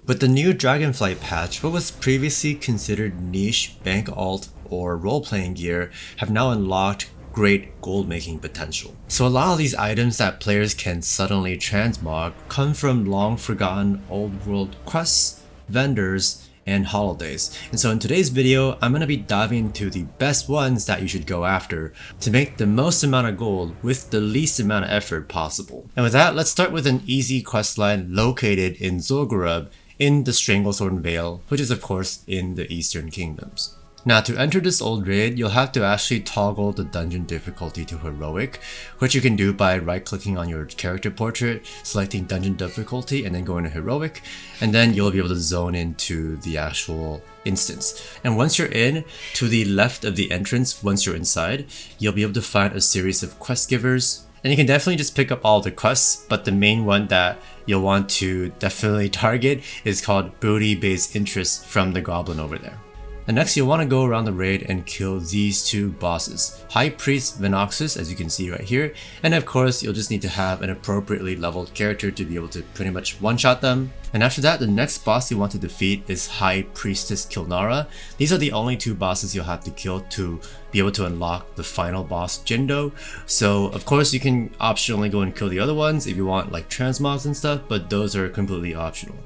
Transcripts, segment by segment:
With the new Dragonflight patch, what was previously considered niche bank alt or role-playing gear have now unlocked great gold making potential. So a lot of these items that players can suddenly transmog come from long forgotten old world quests, vendors, and holidays. And so in today's video, I'm going to be diving into the best ones that you should go after to make the most amount of gold with the least amount of effort possible. And with that, let's start with an easy questline located in Zul'Gurub in the Stranglethorn Vale, which is of course in the Eastern Kingdoms. Now to enter this old raid, you'll have to actually toggle the dungeon difficulty to heroic, which you can do by right clicking on your character portrait, selecting dungeon difficulty, and then going to heroic, and then you'll be able to zone into the actual instance. And once you're in, to the left of the entrance, once you're inside, you'll be able to find a series of quest givers. And you can definitely just pick up all the quests, but the main one that you'll want to definitely target is called Booty Based Interest from the goblin over there. And next you'll want to go around the raid and kill these two bosses, High Priest Venoxus, as you can see right here, and of course you'll just need to have an appropriately leveled character to be able to pretty much one-shot them. And after that, the next boss you want to defeat is High Priestess Kilnara. These are the only two bosses you'll have to kill to be able to unlock the final boss, Jindo. So of course you can optionally go and kill the other ones if you want like transmogs and stuff, but those are completely optional.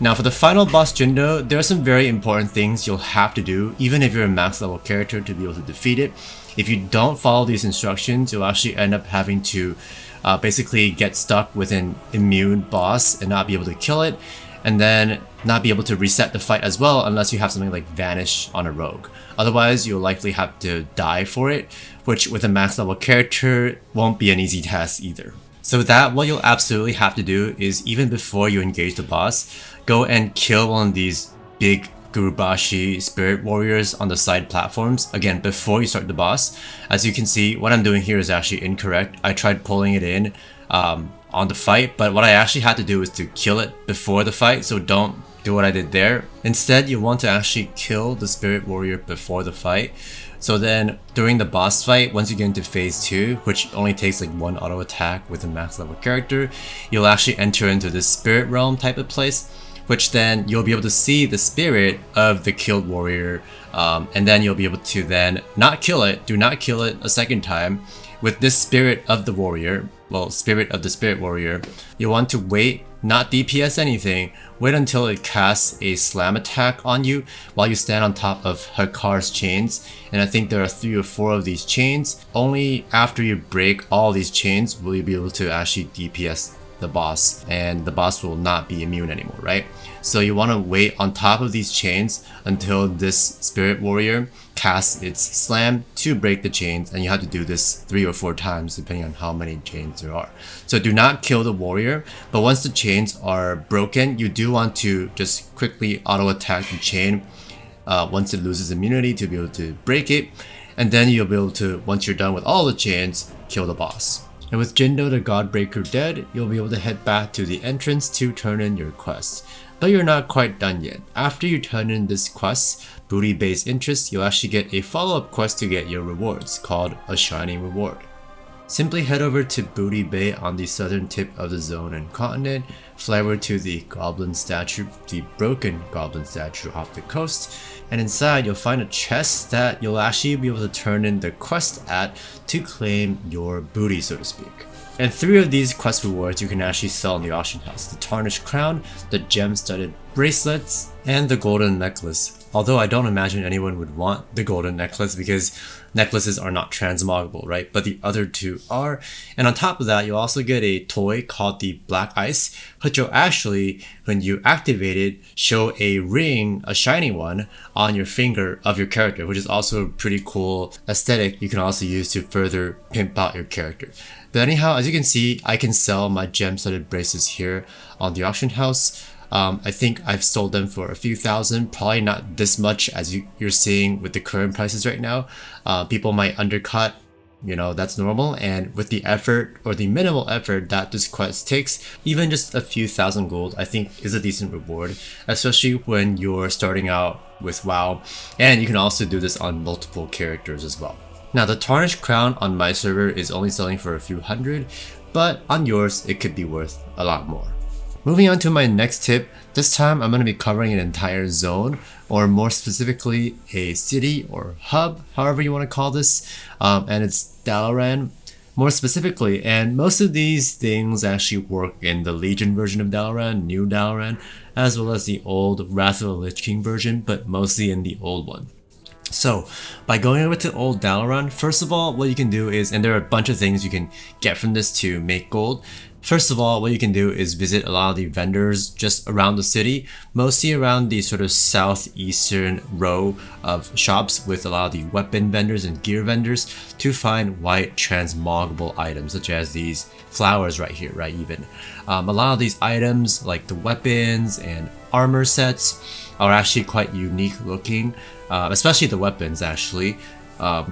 Now for the final boss Jindo, there are some very important things you'll have to do even if you're a max level character to be able to defeat it. If you don't follow these instructions, you'll actually end up having to basically get stuck with an immune boss and not be able to kill it, and then not be able to reset the fight as well unless you have something like Vanish on a rogue. Otherwise you'll likely have to die for it, which with a max level character won't be an easy task either. So with that, what you'll absolutely have to do is, even before you engage the boss, go and kill one of these big Gurubashi spirit warriors on the side platforms, again before you start the boss. As you can see, what I'm doing here is actually incorrect. I tried pulling it in on the fight, but what I actually had to do is to kill it before the fight, so don't do what I did there. Instead, you want to actually kill the spirit warrior before the fight. So then during the boss fight, once you get into phase 2, which only takes like one auto attack with a max level character, you'll actually enter into this spirit realm type of place, which then you'll be able to see the spirit of the killed warrior, and then you'll be able to then not kill it, do not kill it a second time. With this spirit of the warrior, well, spirit of the spirit warrior, you want to wait, not DPS anything, wait until it casts a slam attack on you while you stand on top of Hakar's chains. And I think there are 3 or 4 of these chains. Only after you break all these chains will you be able to actually DPS the boss, and the boss will not be immune anymore, right? So you want to wait on top of these chains until this spirit warrior casts its slam to break the chains, and you have to do this 3 or 4 times depending on how many chains there are. So do not kill the warrior, but once the chains are broken, you do want to just quickly auto attack the chain once it loses immunity to be able to break it, and then you'll be able to, once you're done with all the chains, kill the boss. And with Jindo the Godbreaker dead, you'll be able to head back to the entrance to turn in your quest. But you're not quite done yet. After you turn in this quest, Booty Based Interest, you'll actually get a follow-up quest to get your rewards, called a Shiny Reward. Simply head over to Booty Bay on the southern tip of the zone and continent, fly over to the goblin statue, the broken goblin statue off the coast, and inside you'll find a chest that you'll actually be able to turn in the quest at to claim your booty, so to speak. And 3 of these quest rewards you can actually sell in the auction house: the Tarnished Crown, the gem-studded bracelets, and the golden necklace. Although I don't imagine anyone would want the golden necklace because necklaces are not transmogable, right? But the other 2 are. And on top of that, you'll also get a toy called the Black Ice, which will actually, when you activate it, show a ring, a shiny one, on your finger of your character, which is also a pretty cool aesthetic you can also use to further pimp out your character. But anyhow, as you can see, I can sell my gem-studded bracelets here on the auction house. I think I've sold them for a few thousand, probably not this much as you're seeing with the current prices right now. People might undercut, you know, that's normal, and with the effort or the minimal effort that this quest takes, even just a few thousand gold I think is a decent reward, especially when you're starting out with WoW, and you can also do this on multiple characters as well. Now the Tarnished Crown on my server is only selling for a few hundred, but on yours it could be worth a lot more. Moving on to my next tip, this time I'm going to be covering an entire zone, or more specifically a city or hub, however you want to call this, and it's Dalaran more specifically. And most of these things actually work in the Legion version of Dalaran, New Dalaran, as well as the old Wrath of the Lich King version, but mostly in the old one. So, by going over to old Dalaran, first of all, what you can do is, and there are a bunch of things you can get from this to make gold. First of all, what you can do is visit a lot of the vendors just around the city, mostly around the sort of southeastern row of shops with a lot of the weapon vendors and gear vendors to find white transmogable items, such as these flowers right here, right even. A lot of these items, like the weapons and armor sets, are actually quite unique looking, especially the weapons actually.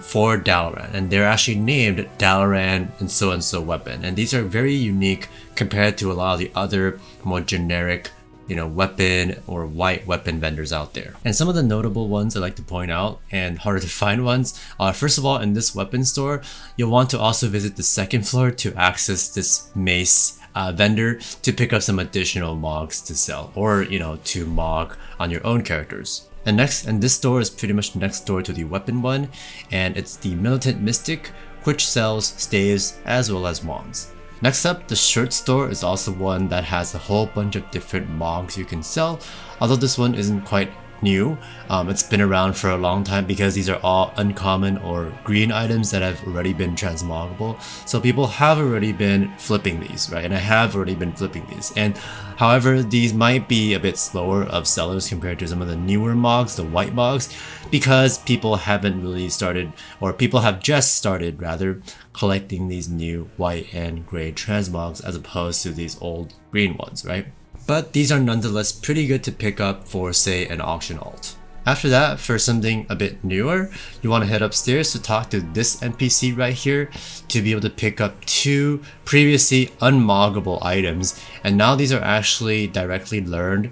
For Dalaran, and they're actually named Dalaran and so weapon, and these are very unique compared to a lot of the other more generic, weapon or white weapon vendors out there. And some of the notable ones I like to point out, and harder to find ones, are first of all, in this weapon store, you'll want to also visit the second floor to access this mace vendor to pick up some additional mogs to sell, or to mog on your own characters. And this store is pretty much next door to the weapon one, and it's the Militant Mystic, which sells staves as well as wands. Next up, the shirt store is also one that has a whole bunch of different mogs you can sell, although this one isn't quite new. It's been around for a long time because these are all uncommon or green items that have already been transmogable. So people have already been flipping these, right? And I have already been flipping these. And however, these might be a bit slower of sellers compared to some of the newer mogs, the white mogs, because people haven't really started, or people have just started rather, collecting these new white and gray transmogs as opposed to these old green ones, right? But these are nonetheless pretty good to pick up for, say, an auction alt. After that, for something a bit newer, you want to head upstairs to talk to this NPC right here to be able to pick up 2 previously unmoggable items, and now these are actually directly learned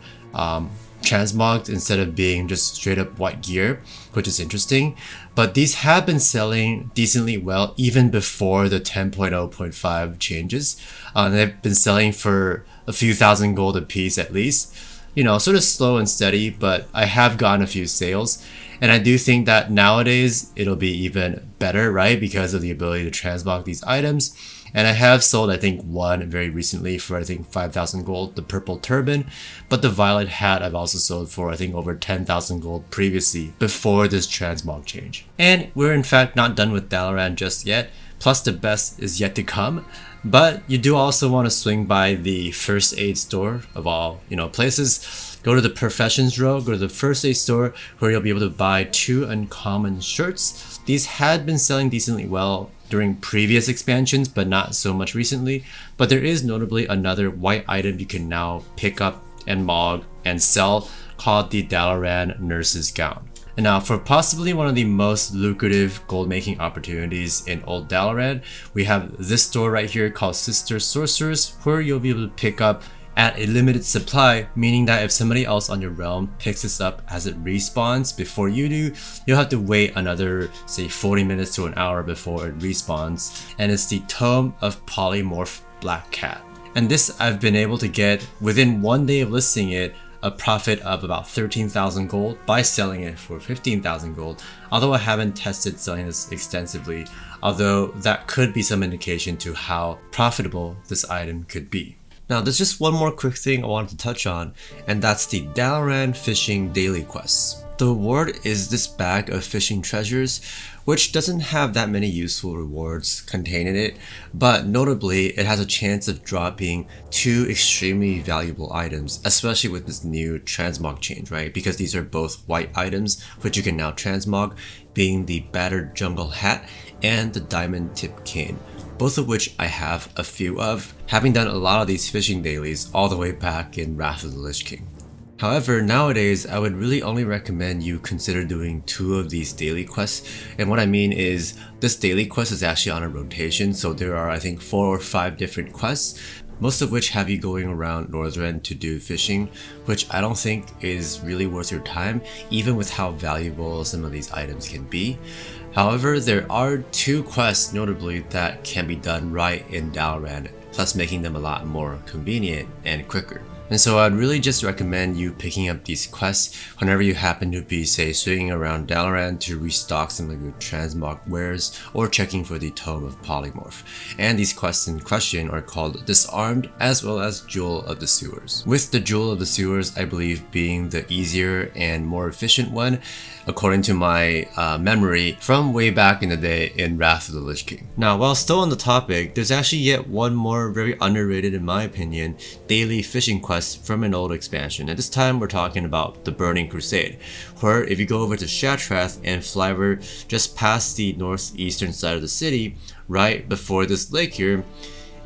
transmogged instead of being just straight up white gear, which is interesting. But these have been selling decently well even before the 10.0.5 changes. They've been selling for a few thousand gold a piece at least. Sort of slow and steady, but I have gotten a few sales. And I do think that nowadays it'll be even better, right? Because of the ability to transmog these items. And I have sold, I think, one very recently for, I think, 5,000 gold, the purple turban. But the violet hat I've also sold for, I think, over 10,000 gold previously, before this transmog change. And we're in fact not done with Dalaran just yet. Plus the best is yet to come. But you do also want to swing by the first aid store of all, places. Go to the professions row, go to the first aid store where you'll be able to buy 2 uncommon shirts. These had been selling decently well during previous expansions, but not so much recently. But there is notably another white item you can now pick up and mog and sell called the Dalaran Nurse's Gown. And now, for possibly one of the most lucrative gold making opportunities in old Dalaran, we have this store right here called Sister Sorceress, where you'll be able to pick up at a limited supply, meaning that if somebody else on your realm picks this up as it respawns before you do, you'll have to wait another, say, 40 minutes to an hour before it respawns. And it's the Tome of Polymorph Black Cat. And this I've been able to get within 1 day of listing it, a profit of about 13,000 gold by selling it for 15,000 gold, although I haven't tested selling this extensively, although that could be some indication to how profitable this item could be. Now, there's just one more quick thing I wanted to touch on, and that's the Dalaran Fishing Daily quests. The reward is this bag of fishing treasures, which doesn't have that many useful rewards contained in it, but notably it has a chance of dropping 2 extremely valuable items, especially with this new transmog change, right? Because these are both white items, which you can now transmog, being the Battered Jungle Hat and the Diamond Tip Cane, both of which I have a few of, having done a lot of these fishing dailies all the way back in Wrath of the Lich King. However, nowadays, I would really only recommend you consider doing 2 of these daily quests, and what I mean is, this daily quest is actually on a rotation, so there are, I think, 4 or 5 different quests, most of which have you going around Northrend to do fishing, which I don't think is really worth your time, even with how valuable some of these items can be. However, there are 2 quests, notably, that can be done right in Dalaran, thus making them a lot more convenient and quicker. And so I'd really just recommend you picking up these quests whenever you happen to be, say, swinging around Dalaran to restock some of your transmog wares or checking for the Tome of Polymorph. And these quests in question are called Disarmed as well as Jewel of the Sewers. With the Jewel of the Sewers, I believe, being the easier and more efficient one, according to my memory from way back in the day in Wrath of the Lich King. Now, while still on the topic, there's actually yet one more very underrated, in my opinion, daily fishing quest from an old expansion. And this time we're talking about the Burning Crusade, where if you go over to Shattrath and fly over just past the northeastern side of the city, right before this lake here,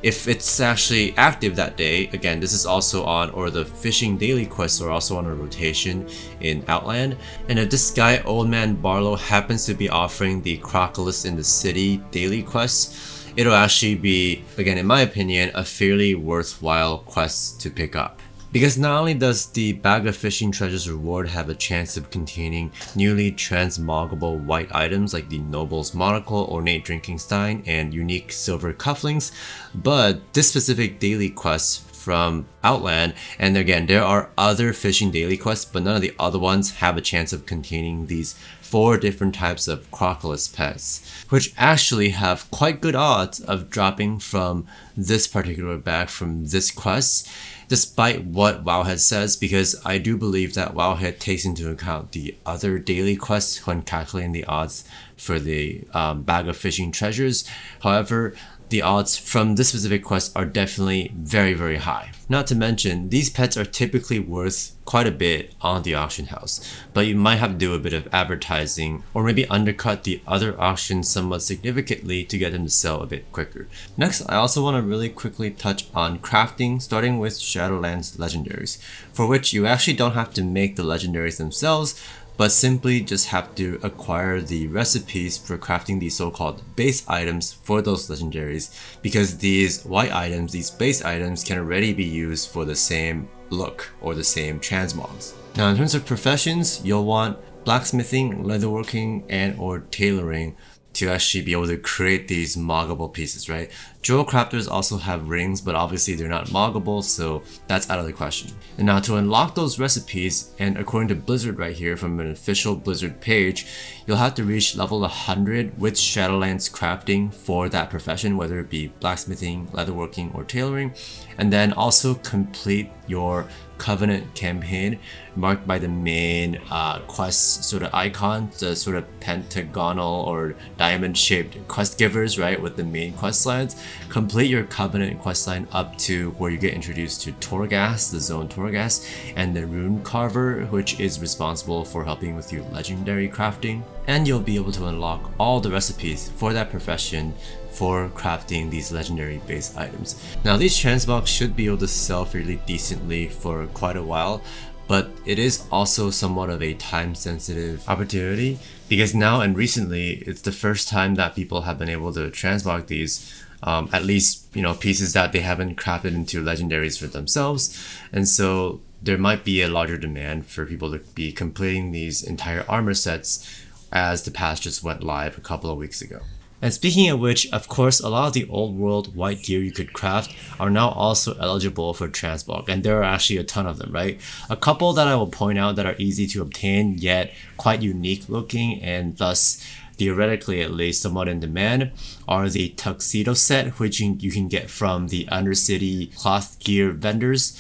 if it's actually active that day, again, this is also on, or the Fishing Daily quests are also on a rotation in Outland. And if this guy, Old Man Barlow, happens to be offering the Crocodilus in the City daily quests, it'll actually be, again, in my opinion, a fairly worthwhile quest to pick up. Because not only does the Bag of Fishing Treasures reward have a chance of containing newly transmoggable white items like the Noble's Monocle, Ornate Drinking Stein, and unique silver cufflinks, but this specific daily quest from Outland, and again, there are other fishing daily quests, but none of the other ones have a chance of containing these 4 different types of Crocodilus pets, which actually have quite good odds of dropping from this particular bag from this quest, despite what Wowhead says, because I do believe that Wowhead takes into account the other daily quests when calculating the odds for the Bag of Fishing Treasures. However, the odds from this specific quest are definitely very, very high. Not to mention, these pets are typically worth quite a bit on the auction house, but you might have to do a bit of advertising or maybe undercut the other auctions somewhat significantly to get them to sell a bit quicker. Next, I also want to really quickly touch on crafting, starting with Shadowlands Legendaries, for which you actually don't have to make the Legendaries themselves, but simply just have to acquire the recipes for crafting these so-called base items for those legendaries, because these white items, these base items, can already be used for the same look or the same transmogs. Now, in terms of professions, you'll want blacksmithing, leatherworking, and or tailoring to actually be able to create these moggable pieces, right? Jewel crafters also have rings, but obviously they're not moggable, so that's out of the question. And now to unlock those recipes, and according to Blizzard right here from an official Blizzard page, you'll have to reach level 100 with Shadowlands crafting for that profession, whether it be blacksmithing, leatherworking, or tailoring, and then also complete your Covenant campaign marked by the main quest sort of icon, the sort of pentagonal or diamond shaped quest givers, right, with the main quest lines. Complete your Covenant quest line up to where you get introduced to Torghast, the Zone Torghast, and the Rune Carver, which is responsible for helping with your legendary crafting, and you'll be able to unlock all the recipes for that profession for crafting these legendary base items. Now, these transmogs should be able to sell fairly decently for quite a while, but it is also somewhat of a time-sensitive opportunity, because now and recently it's the first time that people have been able to transmog these, at least, you know, pieces that they haven't crafted into legendaries for themselves, and so there might be a larger demand for people to be completing these entire armor sets as the patch just went live a couple of weeks ago. And speaking of which, of course, a lot of the old world white gear you could craft are now also eligible for transmog, and there are actually a ton of them, right? A couple that I will point out that are easy to obtain yet quite unique looking, and thus theoretically at least somewhat in demand, are the tuxedo set, which you can get from the Undercity cloth gear vendors,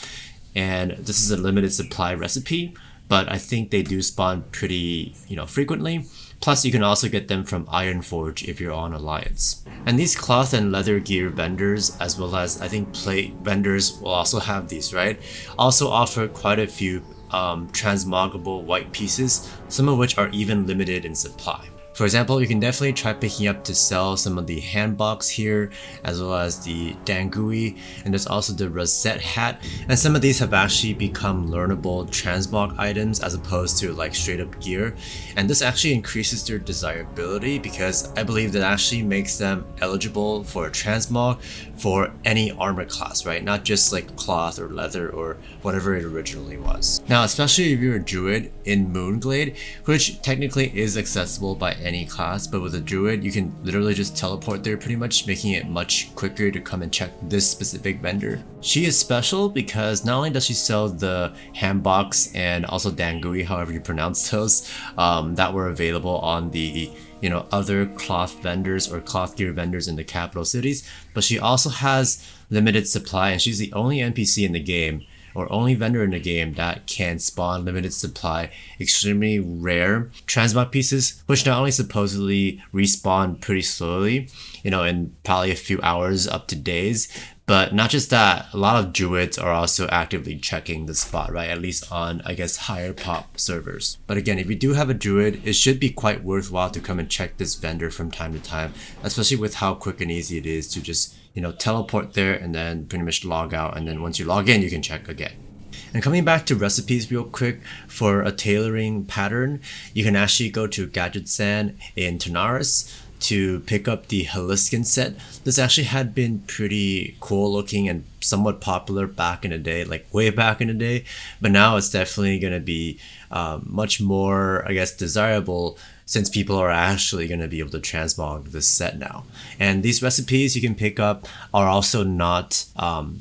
and this is a limited supply recipe, but I think they do spawn pretty, frequently. Plus, you can also get them from Ironforge if you're on Alliance. And these cloth and leather gear vendors, as well as I think plate vendors, will also have these, right? Also offer quite a few transmoggable white pieces, some of which are even limited in supply. For example, you can definitely try picking up to sell some of the handbox here, as well as the Dangui, and there's also the Rosette hat, and some of these have actually become learnable transmog items as opposed to like straight up gear, and this actually increases their desirability because I believe that actually makes them eligible for a transmog for any armor class, right? Not just like cloth or leather or whatever it originally was. Now, especially if you're a druid in Moonglade, which technically is accessible by any class, but with a Druid you can literally just teleport there pretty much, making it much quicker to come and check this specific vendor. She is special because not only does she sell the Handbox and also Dangui, however you pronounce those, that were available on the other cloth vendors or cloth gear vendors in the capital cities, but she also has limited supply, and she's the only NPC in the game or only vendor in the game that can spawn limited supply, extremely rare transmog pieces, which not only supposedly respawn pretty slowly, in probably a few hours up to days, but not just that, a lot of Druids are also actively checking the spot, right? At least on, I guess, higher pop servers. But again, if you do have a Druid, it should be quite worthwhile to come and check this vendor from time to time, especially with how quick and easy it is to just, teleport there and then pretty much log out. And then once you log in, you can check again. And coming back to recipes real quick, for a tailoring pattern, you can actually go to Gadgetzan in Tanaris to pick up the Haliscan set. This actually had been pretty cool looking and somewhat popular back in the day, like way back in the day, but now it's definitely going to be much more, I guess, desirable since people are actually going to be able to transmog this set now. And these recipes you can pick up are also not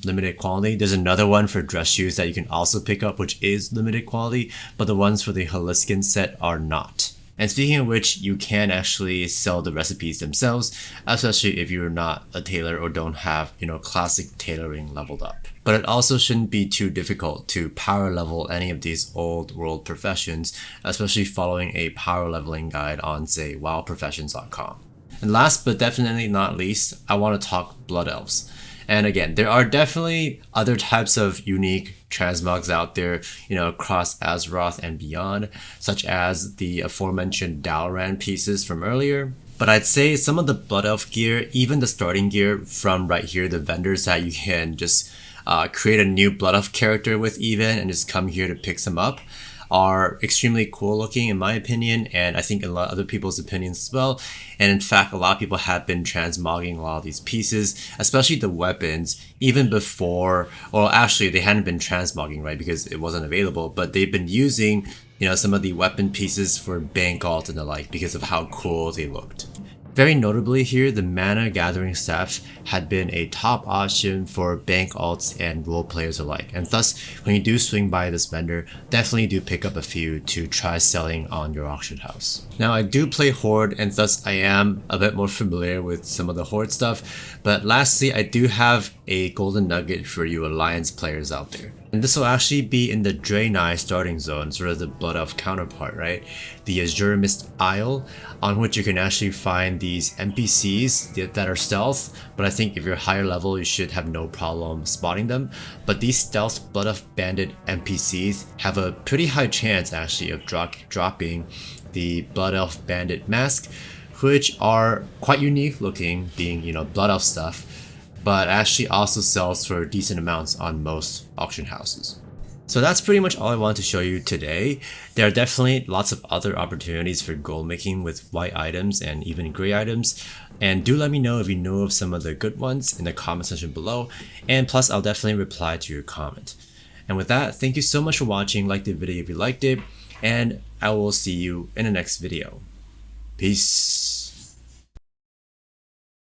limited quality. There's another one for dress shoes that you can also pick up, which is limited quality, but the ones for the Haliscan set are not. And speaking of which, you can actually sell the recipes themselves, especially if you're not a tailor or don't have, classic tailoring leveled up. But it also shouldn't be too difficult to power level any of these old world professions, especially following a power leveling guide on, say, wowprofessions.com. And last but definitely not least, I want to talk Blood Elves. And again, there are definitely other types of unique transmogs out there, across Azeroth and beyond, such as the aforementioned Dalaran pieces from earlier. But I'd say some of the Blood Elf gear, even the starting gear from right here, the vendors that you can just create a new Blood Elf character with even and just come here to pick some up, are extremely cool looking in my opinion, and I think a lot of other people's opinions as well. And in fact, a lot of people have been transmogging a lot of these pieces, especially the weapons, even before, or actually they hadn't been transmogging, right, because it wasn't available, but they've been using, some of the weapon pieces for Bank Alt and the like because of how cool they looked. Very notably here, the Mana Gathering Staff had been a top option for bank alts and role players alike, and thus when you do swing by this vendor, definitely do pick up a few to try selling on your auction house. Now I do play Horde, and thus I am a bit more familiar with some of the Horde stuff, but lastly I do have a golden nugget for you Alliance players out there. And this will actually be in the Draenei starting zone, sort of the Blood Elf counterpart, right? The Azure Mist Isle, on which you can actually find these NPCs that are stealth, but I think if you're higher level, you should have no problem spotting them. But these stealth Blood Elf Bandit NPCs have a pretty high chance actually of dropping the Blood Elf Bandit mask, which are quite unique looking, being, Blood Elf stuff, but actually also sells for decent amounts on most auction houses. So that's pretty much all I want to show you today. There are definitely lots of other opportunities for gold making with white items and even gray items, and do let me know if you know of some of the good ones in the comment section below, and plus I'll definitely reply to your comment. And with that, thank you so much for watching. Like the video if you liked it, and I will see you in the next video. Peace.